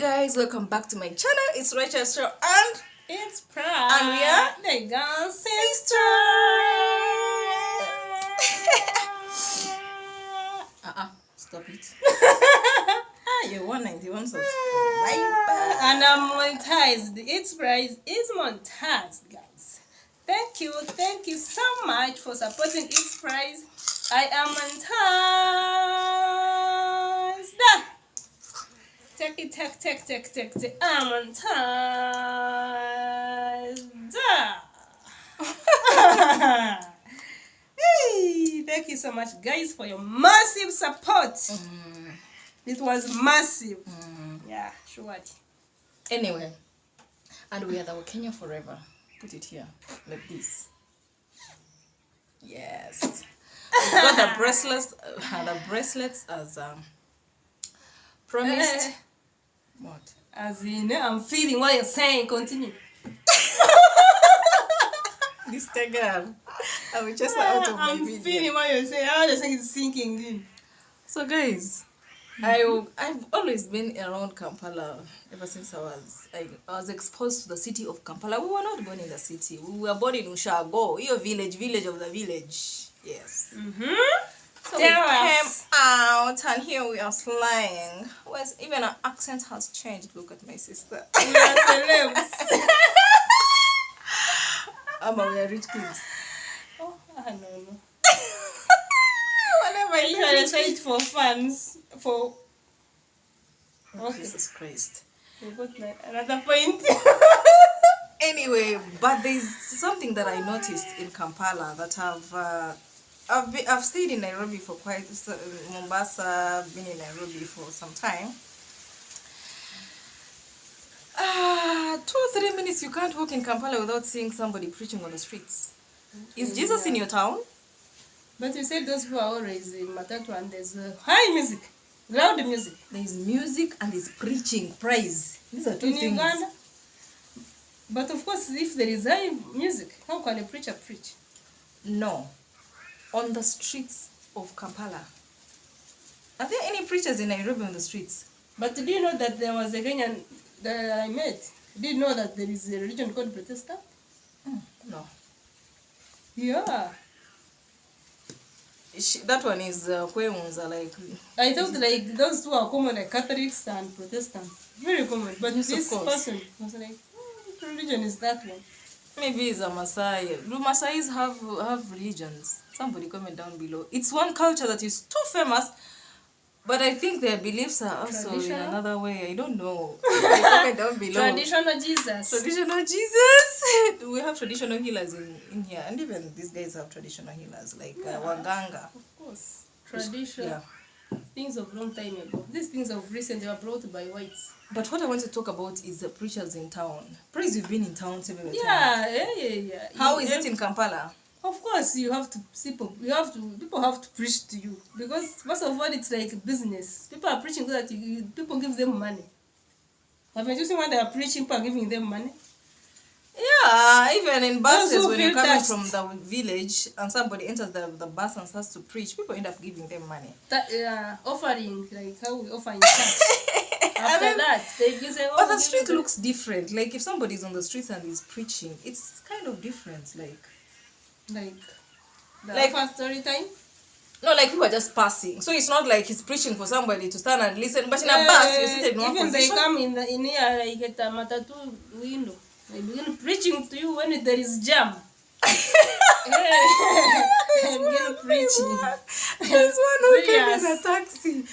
guys, welcome back to my channel. It's Rachel Show and it's Pride. And we are the Gun Sisters. Stop it. You're 191 subscribers. And I'm monetized. It's Pride is monetized, guys. Thank you so much for supporting It's Prize. I am monetized. Take. I'm monetized. Hey, thank you so much, guys, for your massive support. It was massive. Yeah, sure. Anyway, and we are the Kenya forever. Put it here, like this. Yes. We got the bracelets as promised. What? As in, I'm feeling what you're saying. Continue. This girl. I will just out of my I'm video. feeling what you're saying. How you're saying is sinking in. So guys, I've always been around Kampala ever since I was exposed to the city of Kampala. We were not born in the city. We were born in Ushago, your village of the village. Yes. So we came out and here we are flying. Whereas even our accent has changed. Look at my sister. We are celebs. We are rich kids. Oh, I don't know. Whatever I usually say it for fans. For okay. Jesus Christ. We got another point. Anyway, but there's something that I noticed in Kampala that I've stayed in Nairobi for Mombasa, been in Nairobi for some time. 2 or 3 minutes you can't walk in Kampala without seeing somebody preaching on the streets. Is Jesus in your town? But you said those people are always in Matatu and there's high music, loud music. There's music and there's preaching, praise. These are two things. Uganda. But of course, if there is high music, how can a preacher preach? No. On the streets of Kampala. Are there any preachers in Nairobi on the streets? But do you know that there was a Kenyan that I met? Did you know that there is a religion called Protestant? No. Yeah. That one is Kwemunza, like... I thought like those two are common, like Catholics and Protestants. Very common. But yes, this person was like, what religion is that one? Maybe it's a Maasai. Do Maasais have religions? Somebody comment down below. It's one culture that is too famous, but I think their beliefs are also in another way. I don't know. Comment down below. Traditional Jesus. Traditional Jesus. We have traditional healers in here, and even these guys have traditional healers like Waganga. Of course. Tradition. Things of long time ago. These things of recent were brought by whites. But what I want to talk about is the preachers in town. Praise, you've been in town several times. Yeah. How is it in Kampala? Of course, you have to people have to preach to you, because first of all, it's like business. People are preaching so that people give them money. Haven't you seen when they are preaching, people are giving them money? Yeah, even in buses, when you're coming from the village and somebody enters the bus and starts to preach, people end up giving them money. Offering, like how we offer in church. After that, they say, but the street looks different. Like if somebody's on the streets and is preaching, it's kind of different. Like first story time? No, like people are just passing. So it's not like he's preaching for somebody to stand and listen. But in a bus, you're seated in one position. Even they come in here, like at a matatu window. They begin preaching to you when there is jam. They begin preaching. There's one who came in a taxi.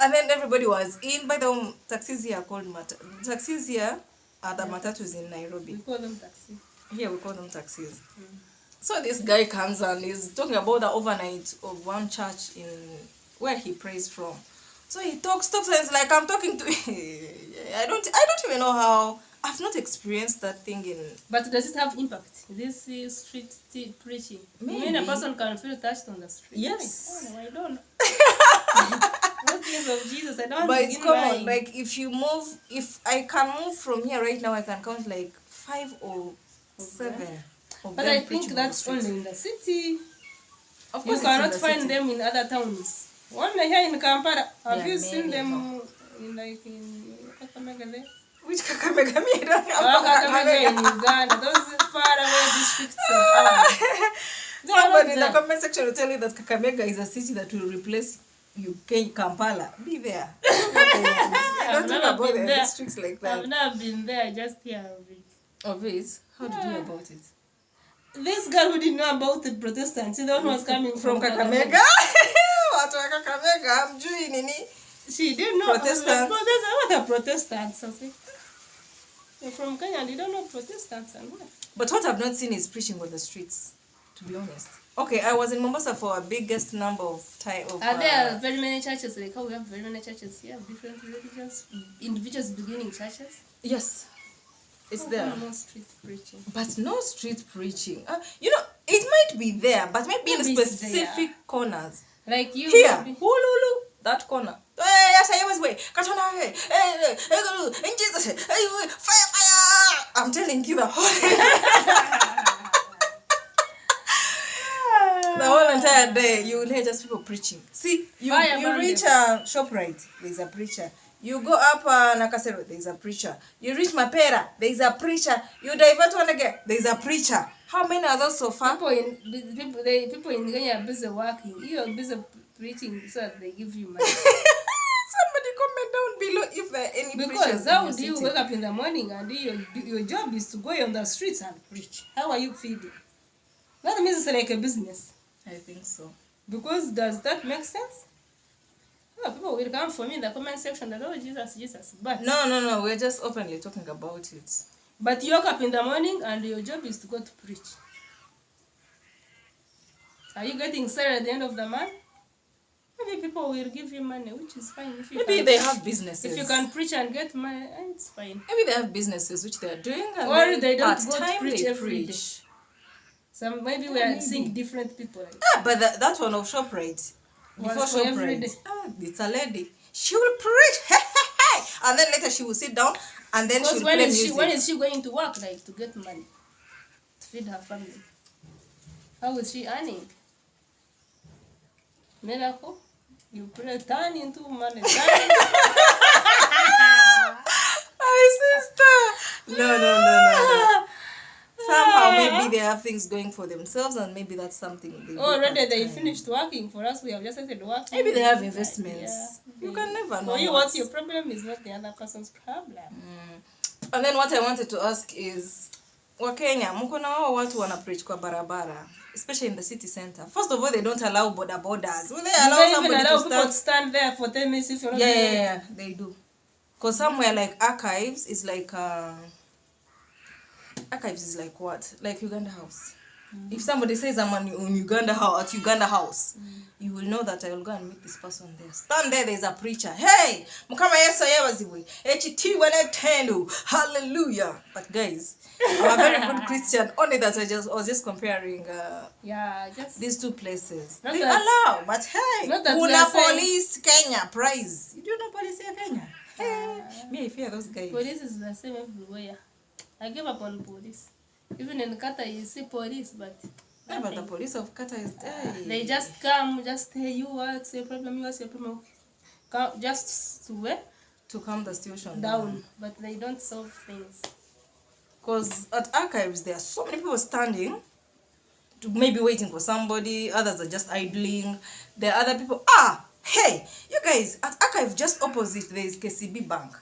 And then everybody was in. By the way, taxis here are called taxis here are the matatus in Nairobi. We call them taxis. Here we call them taxis. So this guy comes and is talking about the overnight of one church in where he prays from. So he talks and it's like I'm talking to I don't even know how. I've not experienced that thing in. But does it have impact? This is street preaching. Maybe. I mean, a person can feel touched on the street. Yes. I don't know. What things of Jesus? I don't. But it's common. Like if I can move from here right now, I can count like 5 or 7. But I think that's only in the city. Of course, you cannot find them in other towns. One here in Kampala. Have you seen them no. in Kakamega there? Which Kakamega? Me, I don't know. Kakamega in Uganda. Those far away districts of ours. Somebody in the comment section will tell you that Kakamega is a city that will replace UK Kampala. Be there. Don't talk about the districts like that. I've never been there, just hear of it. Of it? How did you hear about it? This girl who didn't know about the Protestants, the one was coming from Kakamega. Watu wa Kakamega, hamjui nini? She didn't know Protestants. What are Protestants? You're from Kenya and you don't know Protestants and what? But what I've not seen is preaching on the streets, to be honest. Okay, I was in Mombasa for a biggest number of time. Are there very many churches? Like how we have very many churches here, different religions, individuals beginning churches? Yes, it's there. No street preaching. But no street preaching. You know, it might be there, but maybe in specific corners. Like you. Here, Hululu, that corner. Yes, I always wait. In Jesus, fire! I'm telling you the whole entire day, you will hear just people preaching. See, you reach ShopRite, there's a preacher. You go up Nakasero, there's a preacher. You reach Mapera, there's a preacher. You divert one again, there's a preacher. How many are those so far? People in Kenya are busy working. You are busy preaching so that they give you money. Somebody comment down below if there are any preachers. Because how do you wake up in the morning and your job is to go on the streets and preach? How are you feeling? That means it's like a business. I think so. Because does that make sense? Oh, people will come for me in the comment section that, oh, Jesus. But no, we're just openly talking about it. But you wake up in the morning and your job is to go to preach. Are you getting started at the end of the month? Maybe people will give you money, which is fine. If you maybe they have businesses. If you can preach and get money, it's fine. Maybe they have businesses which they are doing, and or they don't go to preach every day. So maybe we are seeing different people. But that one of ShopRite, before ShopRite, it's a lady. She will preach, and then later she will sit down, and then she will play music. When is she going to work, like to get money to feed her family? How is she earning? Miracle, you pray, turn into money. My sister. No. Somehow maybe they have things going for themselves, and maybe that's something they already they finished working. For us, we have just started working. Maybe they have investments. Yeah. You can never know. For you, what's your problem is not the other person's problem. And then what I wanted to ask is, Wakenya, mko na wao watu wana preach kwa barabara, especially in the city center. First of all, they don't allow borders. Will they allow somebody to stand there for 10 minutes if you're not Yeah, they do. Because somewhere like Archives is like Archives is like what? Like Uganda House. If somebody says I'm on Uganda House, at Uganda House, you will know that I will go and meet this person there. Stand there's a preacher. Hey, mukama yeso yebaziwe. HT wenetendo. Hallelujah. But guys, I'm a very good Christian. Only that I was just comparing just these two places. They allow, but hey, una police Kenya prize. You do know police here Kenya? Hey, me I fear those guys. Police is the same everywhere. I gave up on police. Even in Qatar, you see police, but but the police of Qatar is there. They just come, just tell you what's your problem, come, just to calm the situation down. But they don't solve things. Because at Archives, there are so many people standing, maybe waiting for somebody. Others are just idling. There are other people. Hey, you guys, at Archive, just opposite, there is KCB Bank.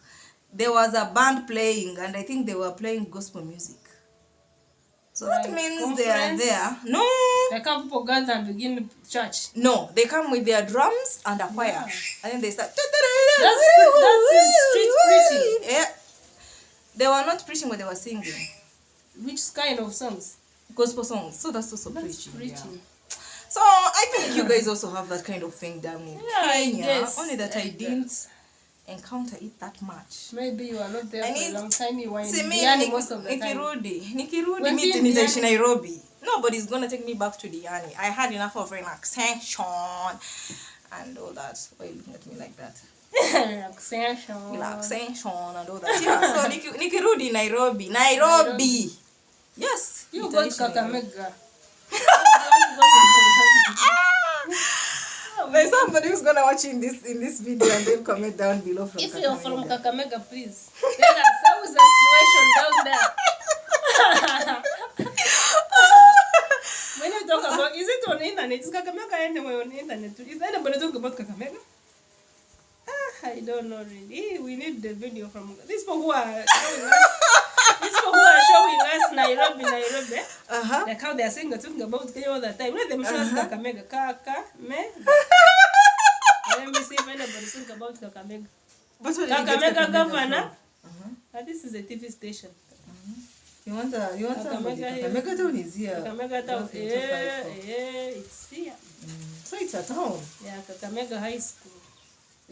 There was a band playing, and I think they were playing gospel music. So like that means conference? They are there. No. They come people gather and begin church. No, they come with their drums and a choir. And then they start. That's street preaching. Yeah. They were not preaching, but they were singing. Which kind of songs? Gospel songs. So that's also preaching. Yeah. So I think you guys also have that kind of thing down in Kenya. Yes, only that I didn't encounter it that much. Maybe you are not there for a long time. You were in Diani most of the time. Nikirudi miti nitaishi Nairobi. Nobody's gonna take me back to Diani. I had enough of relaxation and all that. Why are you looking at me like that? Relaxation and all that. Yeah. So nikirudi Nairobi. Yes. You go to Kakamega. There's some somebody who's gonna watch in this video and then comment down below from If Kakamega. you're from Kakamega, please tell us how is the situation down there. When you talk about, is it on the internet? Is Kakamega anywhere on the internet? Is anybody talking about Kakamega? I don't know really. We need the video from these people who are showing us. These people who are showing us Nairobi. Like how they are saying talking about Kenya all the time. Let them show us Kakamega. Kakamega. Let me see if anybody think about Kakamega. But where did you get Kakamega governor. from? This is a TV station. You want somebody? Kakamega town is here. Kakamega town. It's here. So it's a town. Yeah, Kakamega High School.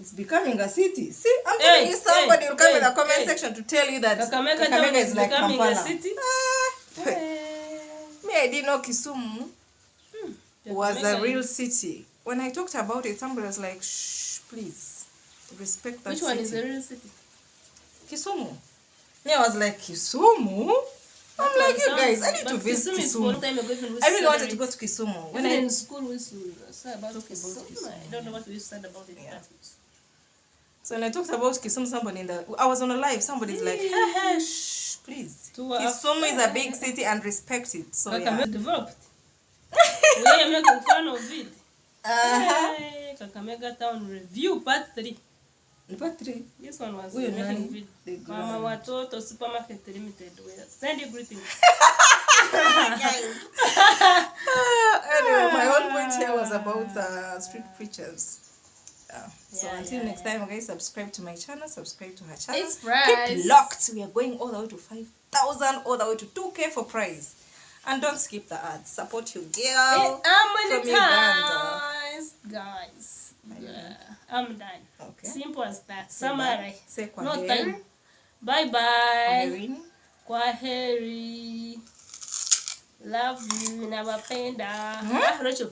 It's becoming a city. See, I'm telling you, somebody will come in the comment section to tell you that Kakamega is like becoming Kampala. a city. Me, I didn't know Kisumu was a real city. When I talked about it, somebody was like, shh, please, respect that Which city. one is the real city? Kisumu. Me, I was like, Kisumu? I'm like, you guys, I need to visit Kisumu. I really wanted to go to Kisumu. When in school, we used to say about Kisumu. I don't know what we used to say about it. Yeah. So when I talked about Kisumu, somebody I was on a live, somebody's like, hey, shh, please. Kisumu is a big city and respect it. So yeah. Developed. We are making fun of it. Hey, Kakamega Town Review Part 3. Part 3? This one was making video. Mama Watoto Supermarket Limited. Send you greetings. Anyway, my whole point here was about street preachers. So until next time, guys, subscribe to my channel, subscribe to her channel. It's prize. Keep locked. We are going all the way to 5,000, all the way to 2K for prize. And don't skip the ads. Support your girl. I'm monetized, guys. Yeah, I'm done. Okay. Simple as that. Summary. Say No kwaheri. time. Bye bye. Kwaherini. Kwaheri. Love you. Nawapenda. Rachel.